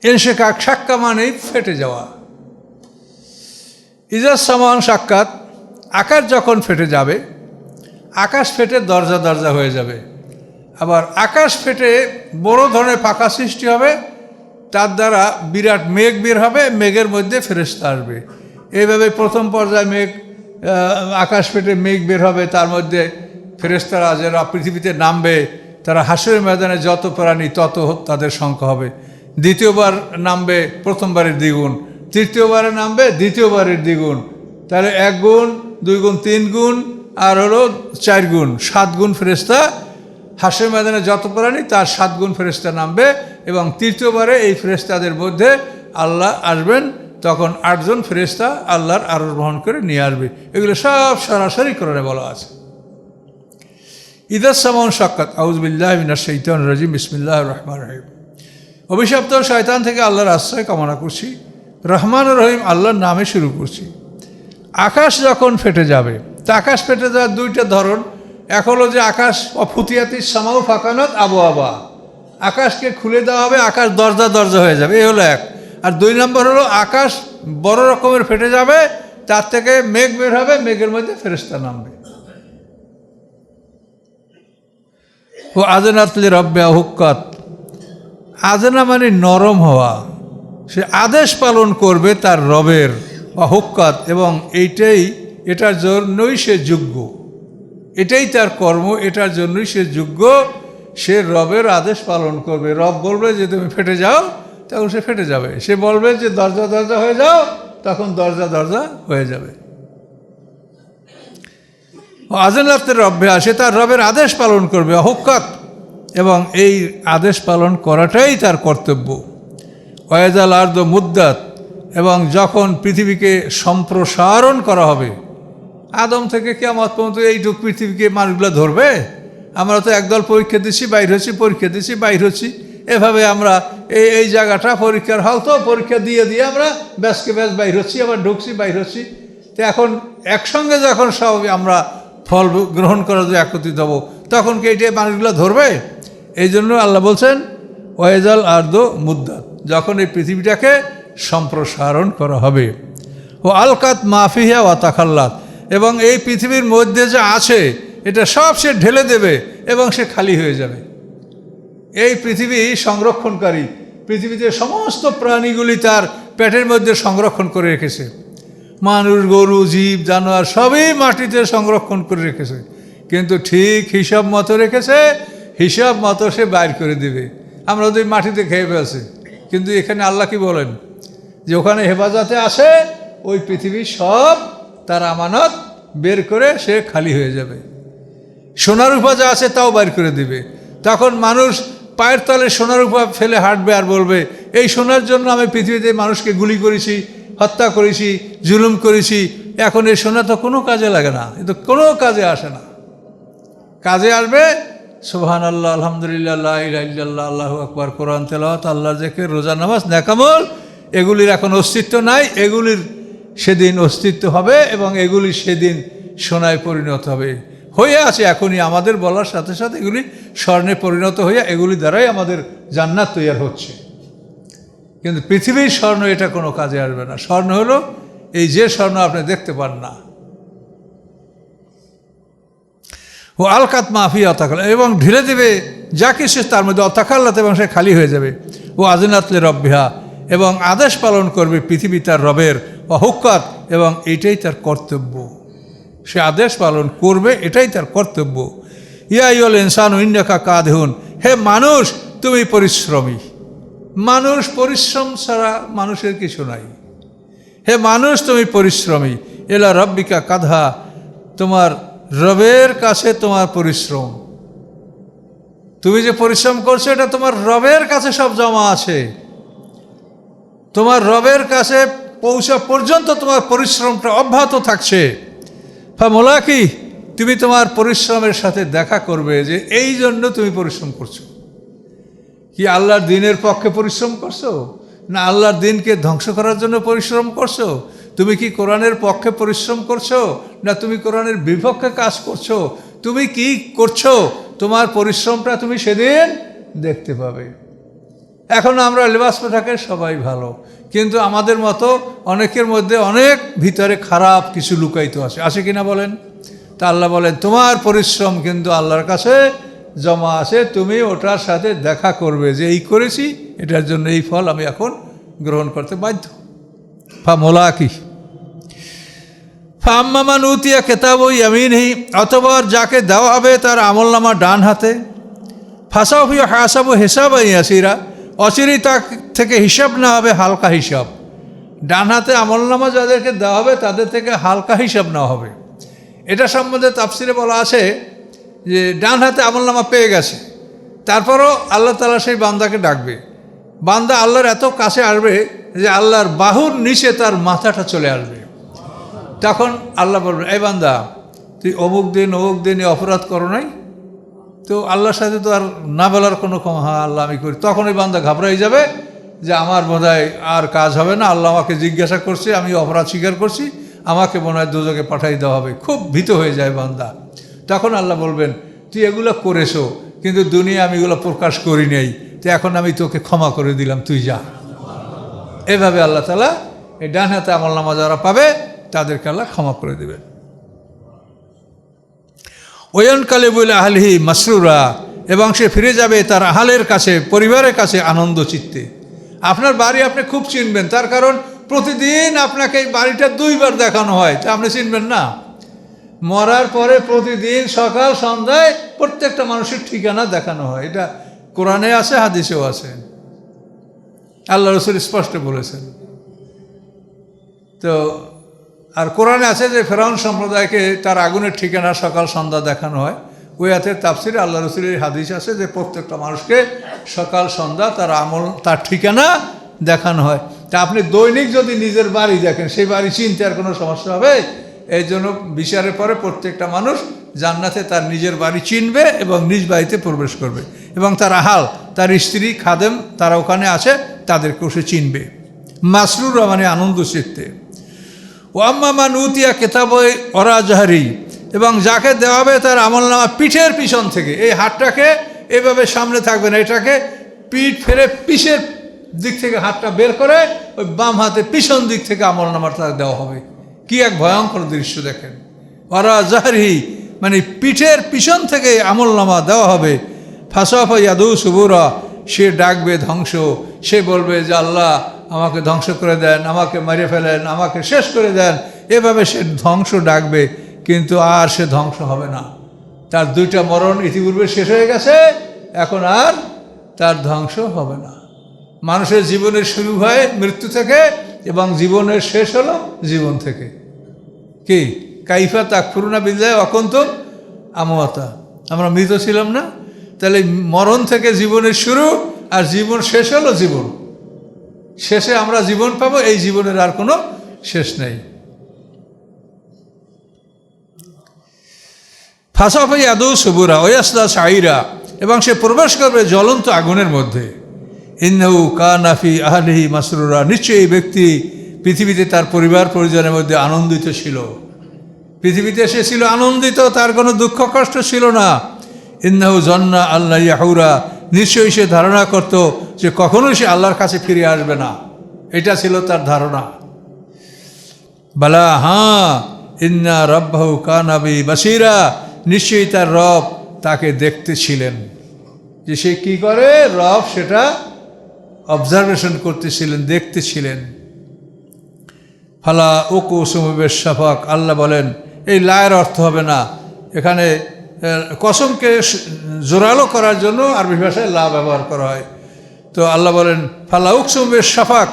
ইনশিকাক সাক্কা মানেই ফেটে যাওয়া। ইজাজ সামান সাক্ষাৎ, আকাশ যখন ফেটে যাবে, আকাশ ফেটে দরজা দরজা হয়ে যাবে। আবার আকাশ ফেটে বড় ধরনের পাকা সৃষ্টি হবে, তার দ্বারা বিরাট মেঘ বের হবে, মেঘের মধ্যে ফেরেশতা আসবে। এইভাবে প্রথম পর্যায়ে মেঘ, আকাশ ফেটে মেঘ বের হবে, তার মধ্যে ফেরেশতারা যারা পৃথিবীতে নামবে, তারা হাসরের ময়দানে যত প্রাণী তত তাদের সংখ্যা হবে। দ্বিতীয়বার নামবে প্রথমবারের দ্বিগুণ, তৃতীয়বারে নামবে দ্বিতীয়বারের দ্বিগুণ, তাহলে 1 গুণ 2 গুণ 3 গুণ আর হলো 4 গুণ, 7 গুণ ফেরেশতা হাসরের ময়দানে যত প্রাণী তার 7 গুণ ফেরেশতা নামবে। এবং তৃতীয়বারে এই ফেরেশতাদের মধ্যে আল্লাহ আসবেন, তখন 8 জন ফেরেশতা আল্লাহর আরশ বহন করে নিয়ে আসবে। এগুলো সব সরাসরি কোরআনে বলা আছে। ইদাস সামাউন সাক্কাত, আউযু বিল্লাহি মিনাশ শাইতানির রাজিম, বিসমিল্লাহির রহমানির রহিম। অভিশপ্ত শয়তান থেকে আল্লাহর আশ্রয় কামনা করছি, রহমান রহিম আল্লাহর নামে শুরু করছি। আকাশ যখন ফেটে যাবে, তা আকাশ ফেটে যাওয়ার 2টা ধরন। এক হলো যে আকাশ অফুতিয়াতিস সামাউ ফাকানাত আবওয়াবা, আকাশকে খুলে দেওয়া হবে, আকাশ দরজা দরজা হয়ে যাবে, এই হলো এক। আর 2 নম্বর হলো আকাশ বড় রকমের ফেটে যাবে, তার থেকে মেঘ বের হবে, মেঘের মধ্যে ফেরেশতা নামবে। ও আযনাত লি রাব্বিহা হুক্কাত, আযনা মানে নরম হওয়া, সে আদেশ পালন করবে তার রবের, বা হুক্কাত, এবং এটার জন্যই সে যোগ্য, এটাই তার কর্ম, এটার জন্যই সে যোগ্য। সে রবের আদেশ পালন করবে। রব বলবে যে তুমি ফেটে যাও, তখন সে ফেটে যাবে। সে বলবে যে দরজা দরজা হয়ে যাও, তখন দরজা দরজা হয়ে যাবে। আযনাতের রব্বে, সে তার রবের আদেশ পালন করবে, হুক্কাত, এবং এই আদেশ পালন করাটাই তার কর্তব্য। ওয়াইজাল আরদ মুদ্দাত, এবং যখন পৃথিবীকে সম্প্রসারণ করা হবে, আদম থেকে কিয়ামত পর্যন্ত এইটুকু পৃথিবীকে মানুষগুলো ধরবে। আমরা তো একদল পরীক্ষা দিচ্ছি বাইর হচ্ছি, পরীক্ষা দিচ্ছি বাইর হচ্ছি, এভাবে আমরা এই জায়গাটা পরীক্ষার হল, তো পরীক্ষা দিয়ে দিয়ে আমরা ব্যাসকে ব্যাস বাইর হচ্ছি, আবার ঢুকছি বাইর হচ্ছি। তো এখন একসঙ্গে যখন সব আমরা ফল গ্রহণ করা যে একত্রিত হব, তখন কি এইটা মানুষগুলো ধরবে? এই জন্য আল্লাহ বলছেন ওয়াইজাল আরদ মুদ্দাত, যখন এই পৃথিবীটাকে সম্প্রসারণ করা হবে। ও আলকাত মাফিহা ওয়া তাখাল্লাত, এবং এই পৃথিবীর মধ্যে যা আছে এটা সব সে ঢেলে দেবে এবং সে খালি হয়ে যাবে। এই পৃথিবী সংরক্ষণকারী, পৃথিবীতে সমস্ত প্রাণীগুলি তার পেটের মধ্যে সংরক্ষণ করে রেখেছে। মানুষ, গরু, জীব, জানোয়ার সবই মাটিতে সংরক্ষণ করে রেখেছে, কিন্তু ঠিক হিসাব মতো রেখেছে, হিসাব মতো সে বাইর করে দেবে। আমরা যদি মাটিতে খেয়ে ফেলছি, কিন্তু এখানে আল্লাহ কি বলেন যে ওখানে হেফাজতে আসে, ওই পৃথিবী সব তার আমানত বের করে সে খালি হয়ে যাবে। সোনার রূপা যা আছে তাও বাইর করে দিবে। তখন মানুষ পায়ের তলে সোনার রূপা ফেলে হাঁটবে আর বলবে এই সোনার জন্য আমি পৃথিবীতে মানুষকে গুলি করেছি, হত্যা করেছি, জুলুম করেছি, এখন এই সোনা তো কোনো কাজে লাগে না, এ তো কোনো কাজে আসে না। কাজে আসবে সুবহানাল্লাহ, আলহামদুলিল্লাহ, লা ইলাহা ইল্লাল্লাহ, আল্লাহু আকবার, কোরআন তেলাওয়াত, আল্লাহর জিকির, রোজা, নামাজ, নেকামল। এগুলির এখন অস্তিত্ব নাই, এগুলির সেদিন অস্তিত্ব হবে এবং এগুলি সেদিন সোনায় পরিণত হবে। হয়ে আছে এখনই, আমাদের বলার সাথে সাথে এগুলি স্বর্ণে পরিণত হইয়া এগুলি দ্বারাই আমাদের জান্নাত তৈরি হচ্ছে। কিন্তু পৃথিবীর স্বর্ণ এটা কোনো কাজে আসবে না। স্বর্ণ হলো এই যে স্বর্ণ আপনি দেখতে পান না। ও আলকাত মাফি অতাকাল, এবং ঢেলে দেবে যা কিছু তার মধ্যে, অতাকাল্লাত, এবং সে খালি হয়ে যাবে। ও আযনাতলে রব্বিহা, এবং আদেশ পালন করবে পৃথিবী তার রবের, ও হুক্কাত, এবং এইটাই তার কর্তব্য। সে আদেশ পালন করবে, এটাই তার কর্তব্য। ইয়া আইয়ুহাল ইনসানু ইন্নাকা কাদিহুন, হে মানুষ তুমি পরিশ্রমী। মানুষ পরিশ্রম ছাড়া মানুষের কিছু নাই। হে মানুষ তুমি পরিশ্রমী। ইলা রাব্বিকা কাদহা, তোমার রবের কাছে তোমার পরিশ্রম। তুমি যে পরিশ্রম করছো এটা তোমার রবের কাছে সব জমা আছে। তোমার রবের কাছে পৌঁছা পর্যন্ত তোমার পরিশ্রমটা অব্যাহত থাকছে। ফামুলাকি, তুমি তোমার পরিশ্রমের সাথে দেখা করবে যে এই জন্য তুমি পরিশ্রম করছো। কি আল্লাহর দিনের পক্ষে পরিশ্রম করছো, না আল্লাহর দিনকে ধ্বংস করার জন্য পরিশ্রম করছো? তুমি কি কোরআনের পক্ষে পরিশ্রম করছো, না তুমি কোরআনের বিপক্ষে কাজ করছো? তুমি কি করছো, তোমার পরিশ্রমটা তুমি সেদিন দেখতে পাবে। এখন আমরা লেবাস পোশাকে সবাই ভালো, কিন্তু আমাদের মতো অনেকের মধ্যে অনেক ভিতরে খারাপ কিছু লুকায়িত আছে কিনা বলেন? তা আল্লাহ বলেন তোমার পরিশ্রম কিন্তু আল্লাহর কাছে জমা আছে, তুমি ওটার সাথে দেখা করবে যে এই করেছি, এটার জন্য এই ফল আমি এখন গ্রহণ করতে বাধ্য। মোলাকি ফাম্মামান উতিয়া কেতাব ইয়ামিনহি, অথবা যাকে দেওয়া হবে তার আমলনামা ডান হাতে, ফাসাফি হাসাবু হিসাব ইয়াসিরা, অচিরেই তার থেকে হিসাব না হবে হালকা হিসাব। ডান হাতে আমলনামা যাদেরকে দেওয়া হবে তাদের থেকে হালকা হিসাব নেওয়া হবে। এটা সম্বন্ধে তাফসিরে বলা আছে যে ডান হাতে আমলনামা পেয়ে গেছে, তারপরও আল্লাহ তাআলা সেই বান্দাকে ডাকবে। বান্দা আল্লাহর এত কাছে আসবে যে আল্লাহর বাহুর নিচে তার মাথাটা চলে আসবে। তখন আল্লাহ বলবে, এই বান্দা তুই অমুক দিন এই অপরাধ করো নাই? তো আল্লাহর সাথে তো আর না বলার কোনো হ্যাঁ আল্লাহ আমি করি। তখন ওই বান্দা ঘাবড়াই যাবে যে আমার বোধহয় আর কাজ হবে না, আল্লাহ আমাকে জিজ্ঞাসা করছে, আমি অপরাধ স্বীকার করছি, আমাকে মনে হয় দোজখে পাঠাই দেওয়া হবে। খুব ভীত হয়ে যায় বান্দা। তখন আল্লাহ বলবেন, তুই এগুলো করেছো কিন্তু দুনিয়া আমি এগুলো প্রকাশ করি নাই, তো এখন আমি তোকে ক্ষমা করে দিলাম, তুই যা। এভাবে আল্লাহ তাআলা এই ডান হাতে আমলনামা যারা পাবে তাদেরকে আল্লাহ ক্ষমা করে দেবেন। ওয়ানকালে বলে আহলিহি মাসরুরা, এবং সে ফিরে যাবে তার আহালের কাছে, পরিবারের কাছে আনন্দ চিত্তে। আপনার বাড়ি আপনি খুব চিনবেন, তার কারণ প্রতিদিন আপনাকে এই বাড়িটা 2 বার দেখানো হয়, তা আপনি চিনবেন না? মরার পরে প্রতিদিন সকাল সন্ধ্যায় প্রত্যেকটা মানুষের ঠিকানা দেখানো হয়। এটা কোরআনে আছে, হাদিসেও আছে, আল্লাহ রাসূল স্পষ্ট বলেছেন। তো আর কোরআনে আছে যে ফেরাউন সম্প্রদায়কে তার আগুনের ঠিকানা সকাল সন্ধ্যা দেখানো হয়। ওই হাতের তাফসিরে আল্লাহ রাসূলের হাদিস আছে যে প্রত্যেকটা মানুষকে সকাল সন্ধ্যা তার আমল, তার ঠিকানা দেখানো হয়। তা আপনি দৈনিক যদি নিজের বাড়ি দেখেন, সেই বাড়ি চিনতে আর কোনো সমস্যা হবে? এই জন্য বিচারের পরে প্রত্যেকটা মানুষ জান্নাতে তার নিজের বাড়ি চিনবে এবং নিজ বাড়িতে প্রবেশ করবে, এবং তার আহাল, তার স্ত্রী, খাদেম তারা ওখানে আছে, তাদেরকেও সে চিনবে। মাসরুরা মানে আনন্দ চিত্তে। ওয়াম্মা মান উতিয়া কিতাবে ওরাজাহরি, এবং যাকে দেওয়া হবে তার আমলনামা পিঠের পিছন থেকে। এই হাতটাকে এভাবে সামনে থাকবে না, এটাকে পিঠ ফেরে পিছের দিক থেকে হাতটা বের করে ওই বাম হাতে পিছন দিক থেকে আমলনামাটা দেওয়া হবে। কি এক ভয়ঙ্কর দৃশ্য দেখেন। ওরাজাহরি মানে পিঠের পিছন থেকে আমলনামা দেওয়া হবে। ফাসাফা ইয়াদু সুবুরা, সে ডাকবে ধ্বংস, সে বলবে যে আল্লাহ আমাকে ধ্বংস করে দেন, আমাকে মেরে ফেলেন, আমাকে শেষ করে দেন। এভাবে সে ধ্বংস ডাকবে, কিন্তু আর সে ধ্বংস হবে না। তার 2টা মরণ ইতিপূর্বে শেষ হয়ে গেছে, এখন আর তার ধ্বংস হবে না। মানুষের জীবনের শুরু হয় মৃত্যু থেকে এবং জীবনের শেষ হলো জীবন থেকে। কি কাইফা তাকফুরুনা বিল্লাহি ওয়া কুনতুম আমওয়াতা, আমরা মৃত ছিলাম না? তাহলে মরণ থেকে জীবনের শুরু, আর জীবন শেষ হলো জীবন। শেষে আমরা জীবন পাবো, এই জীবনের আর কোনো শেষ নেই। ফাসাফা ইয়াদু সুবুরা ওয়াসলা সাইরা, এবং সে প্রবেশ করবে জ্বলন্ত আগুনের মধ্যে। ইন্নাহু কানা ফি আহলিহি মাসরুরা, নিশ্চয়ই এই ব্যক্তি পৃথিবীতে তার পরিবার পরিজনের মধ্যে আনন্দিত ছিল। পৃথিবীতে সে ছিল আনন্দিত, তার কোনো দুঃখ কষ্ট ছিল না। ইন্নাহু জান্না আল্লাহ ইয়াহুরা, নিশ্চয়ই সে ধারণা করত যে কখনোই সে আল্লাহর কাছে ফিরে আসবে না, এটা ছিল তার ধারণা। বালা হ্যাঁ, ইন্না রাব্বাহু কানা বিহি বাসীরা, নিশ্চয়ই তার রব তাকে দেখতেছিলেন। যে সে কি করে, রব সেটা অবজারভেশন করতেছিলেন, দেখতেছিলেন। ফালা উকসিমু বিশ-শাফাক, আল্লাহ বলেন এই লায়ের অর্থ হবে না, এখানে কসমকে জোরালো করার জন্য আরবি ভাষায় লা ব্যবহার করা হয়। তো আল্লাহ বলেন ফালা উকসিমু বিশ-শাফাক,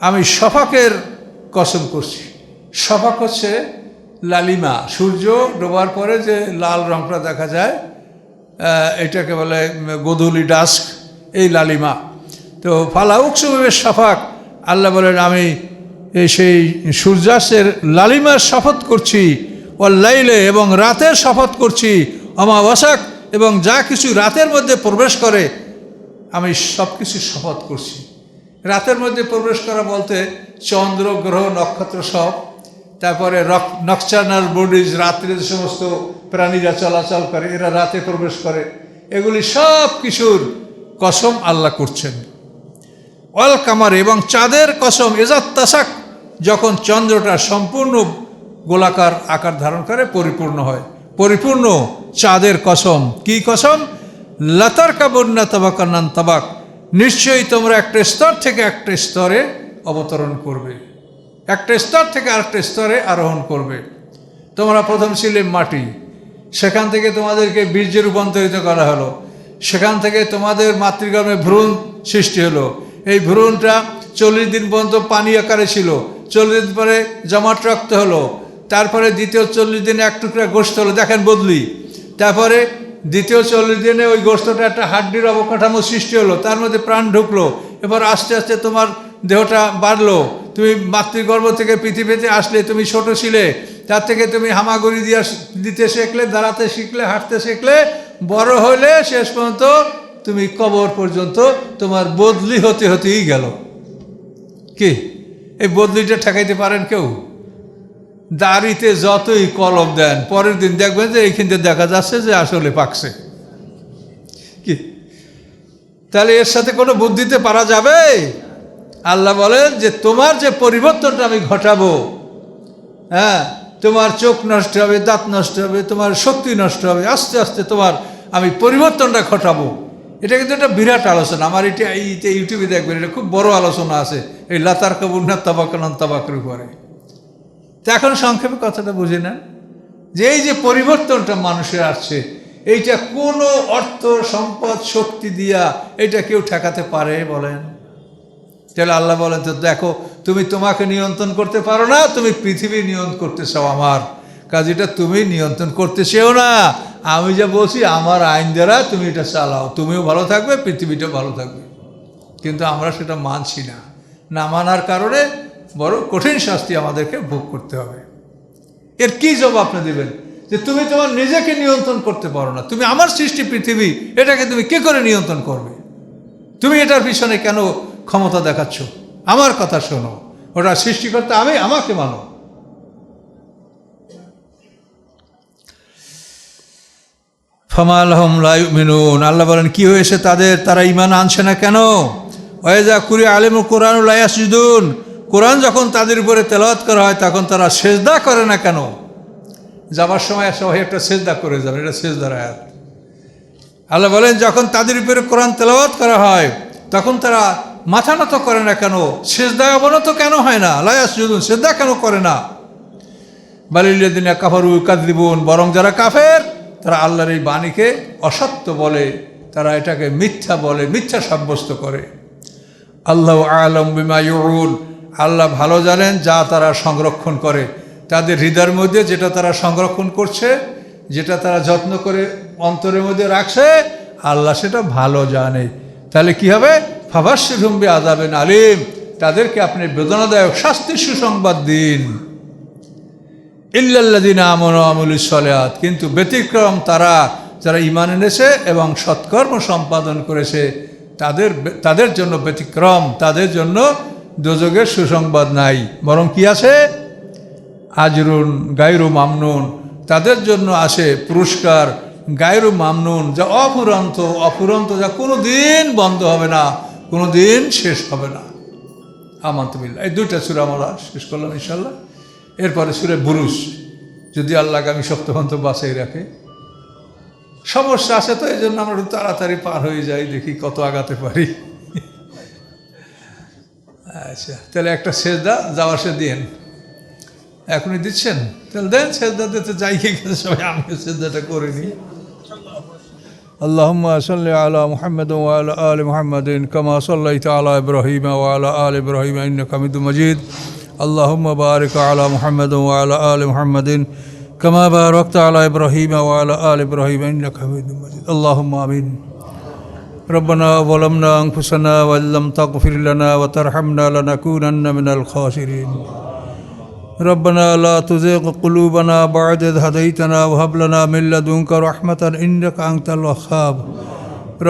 আমি শফাকের কসম করছি। শফাক হচ্ছে লালিমা, সূর্য ডোবার পরে যে লাল রংটা দেখা যায়, এটাকে বলে গোধূলি ডাস্ক, এই লালিমা। তো ফালা উকসিমু বিশ-শাফাক, আল্লাহ বলেন আমি সেই সূর্যাস্তের লালিমার শপথ করছি। ওয়াল লাইলে, এবং রাতের শপথ করছি। অমাওয়াসাক, এবং যা কিছু রাতের মধ্যে প্রবেশ করে আমি সব কিছু শপথ করছি। রাতের মধ্যে প্রবেশ করা বলতে চন্দ্র, গ্রহ, নক্ষত্র সব, তারপরে নকচার্নাল বডিজ, রাত্রে যে সমস্ত প্রাণীরা চলাচল করে এরা রাতে প্রবেশ করে, এগুলি সব কিছুর কসম আল্লাহ করছেন। ওয়াল কামার, এবং চাঁদের কসম, ইজা তাসাক, যখন চন্দ্রটা সম্পূর্ণ গোলাকার আকার ধারণ করে, পরিপূর্ণ হয়, পরিপূর্ণ চাঁদের কসম। কি কসম? লাতারকাবুন্না তাবাকান আন তাবাক, নিশ্চয়ই তোমরা একটা স্তর থেকে একটা স্তরে অবতরণ করবে, একটা স্তর থেকে আরেকটা স্তরে আরোহণ করবে। তোমরা প্রথম ছিলে মাটি, সেখান থেকে তোমাদেরকে বীর্যে রূপান্তরিত করা হলো, সেখান থেকে তোমাদের মাতৃগর্ভে ভ্রূণ সৃষ্টি হলো। এই ভ্রূণটা 40 দিন পর্যন্ত পানি আকারে ছিল, 40 দিন পরে জমাট রক্ত হলো, তারপরে দ্বিতীয় 40 দিনে এক টুকরা গোশত হলো, দেখেন বদলি। তারপরে দ্বিতীয় 40 দিনে ওই গোশতটা একটা হাড্ডির অবকাঠামো সৃষ্টি হলো, তার মধ্যে প্রাণ ঢুকলো। এবার আস্তে আস্তে তোমার দেহটা বাড়লো, তুমি মাতৃগর্ভ থেকে পৃথিবীতে আসলে, তুমি ছোট ছিলে, তার থেকে তুমি হামাগুড়ি দিতে শিখলে, দাঁড়াতে শিখলে, হাঁটতে শিখলে, বড় হলে শেষ পর্যন্ত তুমি কবর পর্যন্ত তোমার বদলি হতে হতেই গেল। কি এই বদলিটা ঠেকাইতে পারেন কেউ? দাড়িতে যতই কলম দেন, পরের দিন দেখবেন যে এইখানটা দেখা যাচ্ছে যে আসলে পাকছে। কি তাহলে এর সাথে কোনো বুদ্ধিতে পারা যাবে? আল্লাহ বলেন যে তোমার যে পরিবর্তনটা আমি ঘটাবো, হ্যাঁ, তোমার চোখ নষ্ট হবে, দাঁত নষ্ট হবে, তোমার শক্তি নষ্ট হবে, আস্তে আস্তে তোমার আমি পরিবর্তনটা ঘটাবো। এটা কিন্তু একটা বিরাট আলোচনা। আমার এটা ইউটিউবে দেখবেন, এটা খুব বড় আলোচনা আছে এই লাতারকাবুন্না তাবাকান আন তাবাকের উপরে। তা এখন সংক্ষেপে কথাটা বুঝে নেন যে এই যে পরিবর্তনটা মানুষের আসছে, এইটা কোনো অর্থ সম্পদ শক্তি দিয়া এটা কেউ ঠেকাতে পারে বলেন? তাহলে আল্লাহ বলেন, তো দেখো তুমি তোমাকে নিয়ন্ত্রণ করতে পারো না, তুমি পৃথিবী নিয়ন্ত্রণ করতে চাও আমার কাজ, এটা তুমি নিয়ন্ত্রণ করতে চেও না। আমি যা বলছি আমার আইন দ্বারা তুমি এটা চালাও, তুমিও ভালো থাকবে, পৃথিবীটাও ভালো থাকবে। কিন্তু আমরা সেটা মানছি না, না মানার কারণে বড় কঠিন শাস্তি আমাদেরকে ভোগ করতে হবে। এর কি জবাব আপনি দেবেন যে তুমি তোমার নিজেকে নিয়ন্ত্রণ করতে পারো না, তুমি আমার সৃষ্টি পৃথিবী, এটাকে তুমি কি করে নিয়ন্ত্রণ করবে? তুমি এটার পিছনে কেন ক্ষমতা দেখাচ্ছ? আমার কথা শোনো, ওটা সৃষ্টিকর্তা আমি, আমাকে মানো। ফামা লাহুম লা ইউমিনুন, আল্লাহ বলেন কি হয়েছে তাদের, তারা ঈমান আনছে না কেন? ওয়াইজা কুরি আলিমুল কোরআন লা ইয়াসজুদুন, কোরআন যখন তাদের উপরে তেলাওয়াত করা হয় তখন তারা সেজদা করে না কেন? যাবার সময় সবাই একটা সেজদা করে যাবে, এটা সেজদার আয়াত। আল্লাহ বলেন যখন তাদের উপরে কোরআন তেলাওয়াত করা হয় তখন তারা মাথা নত করে না কেন? সেজদায় অবনত কেন হয় না? লা ইয়াসজুদুন, সেজদা কেন করে না? বালিল্লাযিনা কাফারু ইউকাযযিবুন, বরং যারা কাফের তারা আল্লাহর এই বাণীকে অসত্য বলে, তারা এটাকে মিথ্যা বলে, মিথ্যা সাব্যস্ত করে। আল্লাহু আ'লাম বিমা ইউউন, আল্লাহ ভালো জানেন যা তারা সংরক্ষণ করে, তাদের হৃদয়ের মধ্যে যেটা তারা সংরক্ষণ করছে, যেটা তারা যত্ন করে অন্তরের মধ্যে রাখছে, আল্লাহ সেটা ভালো জানে। তাহলে কি হবে? ফাবাশশিরহুম বিআযাবিন আলীম, তাদেরকে আপনি বেদনাদায়ক শাস্তির সুসংবাদ দিন। ইল্লাল্লাযিনা আমানু ওয়া আমিলুস সালিহাত, কিন্তু ব্যতিক্রম তারা যারা ঈমান এনেছে এবং সৎকর্ম সম্পাদন করেছে, তাদের জন্য ব্যতিক্রম, তাদের জন্য দোজখের সুসংবাদ নাই, বরং কি আছে? আজরুন গায়রু মামনুন, তাদের জন্য আছে পুরস্কার গায়রু মামনুন, যা অফুরন্ত, যা কোনো দিন বন্ধ হবে না, কোনো দিন শেষ হবে না। আমানতু বিল্লাহ, এই দুইটা সূরা আমরা শেষ করলাম ইনশাআল্লাহ। এরপরে সূরা বুরুজ, যদি আল্লাহ আমি সপ্তাহান্ত বাঁচাই রাখে। সমস্যা আছে তো এই জন্য আমরা একটু তাড়াতাড়ি পার হয়ে যাই, দেখি কত আগাতে পারি। আচ্ছা, তাহলে একটা সেজদা যাওয়ার সে দিন, এখনই দিচ্ছেন? তাহলে দেন, সেজদা দিতে যাই গেছে সবাই, আমি সেজদাটা করে নিই। اللهم صل على محمد وعلى آل محمد كما صليت على إبراهيم وعلى آل إبراهيم إنك حميد مجيد. اللهم بارك على محمد وعلى آل محمد كما باركت على إبراهيم وعلى آل إبراهيم إنك حميد مجيد. اللهم آمين. ربنا ظلمنا أنفسنا وإن لم تغفر لنا وترحمنا لنكونن من الخاسرين. ربنا لا تزغ قلوبنا بعد إذ هديتنا وهب لنا من لدنك رحمة إنك أنت الوهاب.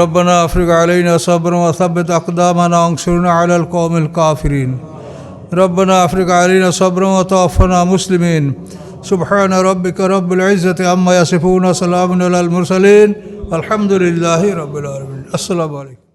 ربنا أفرغ علينا صبرا وثبت أقدامنا وانصرنا على القوم الكافرين. ربنا أفرغ علينا صبرا وتوفنا مسلمين. سبحان ربك رب العزة عما يصفون وسلام على المرسلين والحمد لله رب العالمين. السلام عليكم.